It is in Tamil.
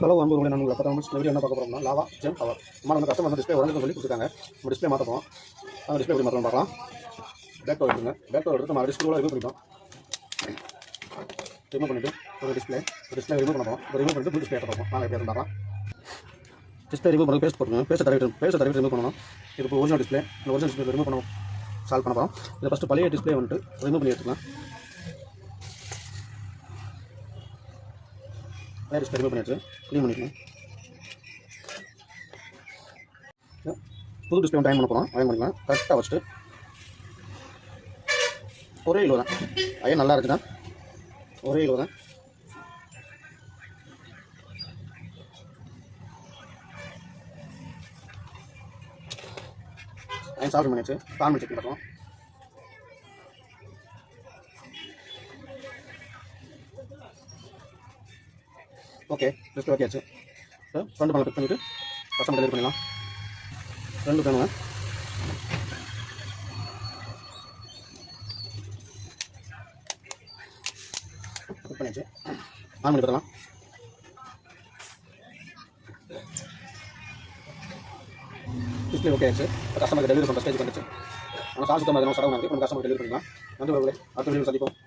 ஹலோ அன்புகளை நான் உங்களை பார்த்தா வீடியோ என்ன பார்க்க போகிறோம்னா லாவா ஜெம் பவர் அம்மா வந்து கஸ்டமர் வந்து டிஸ்பிளே உடனே சொல்லி கொடுத்துருக்காங்க. நம்ம டிஸ்பிளே மாற்ற போகிறோம். அந்த டிஸ்பிளே எப்படி மாற்றணும் பார்க்கலாம். பேக் கவர் எடுத்துங்க. பேக் கவர் எடுத்து நம்ம டிஸ்பிளே ரிமூவ் பண்ணிட்டோம். ரிமூவ் பண்ணிவிட்டு ஒரு டிஸ்பிளே ரிமூவ் பண்ண போகிறோம். ரிமூவ் பண்ணிட்டு புது டிஸ்பிளே பார்ப்போம். நாங்கள் எப்படி பார்க்கலாம். டிஸ்பிளே ரிமூவ் பண்ணி பேஸ்ட் போட்டுருங்க. பேஸ்ட் தடவி ரிமூவ் பண்ணணும். இது இப்போ ஒரிஜினல் டிஸ்பிளே. இந்த ஒரிஜினல் டிஸ்பிளே ரிமூவ் பண்ண சால்வ் பண்ண போகிறோம். இதை ஃபஸ்ட்டு பழைய டிஸ்பிளே வந்துட்டு ரிமூவ் பண்ணி எடுத்துக்கலாம். பழைய டிஸ்பிளே ரிமூவ் பண்ணிட்டு க்ளீன் பண்ணிக்கலாம். புது டிஸ்பிளே டைம் பண்ண போகிறோம். அயன் பண்ணிக்கலாம். கரெக்டாக வச்சுட்டு ஒரே கிலோ தான். அயன் நல்லா இருக்குதான். ஒரே கிலோ தான். அயன் சால்வ் பண்ணிச்சு. ஆன் பண்ணி செக் பண்ணுறோம். ஓகே, டிஸ்பிளே ஓகே ஆச்சு. ஃப்ரண்ட் பண்ண பிக் பண்ணிவிட்டு கஸ்டமர் டெலிவரி பண்ணிடலாம். ரெண்டு வேணுங்க. புக் பண்ணியாச்சு. ஆன் பண்ணி பார்க்கலாம். டிஸ்பிளே ஓகே ஆச்சு. கஸ்டமருக்கு டெலிவரி பண்ணுற ஸ்டேஜ் பண்ணிச்சு. ஆனால் காசு சுத்தமாக செலவு நாங்கள் இப்போ கஸ்டமருக்கு டெலிவரி பண்ணிக்கலாம். நன்றி அவர்களே. அடுத்த வீடியோ சந்திப்போம்.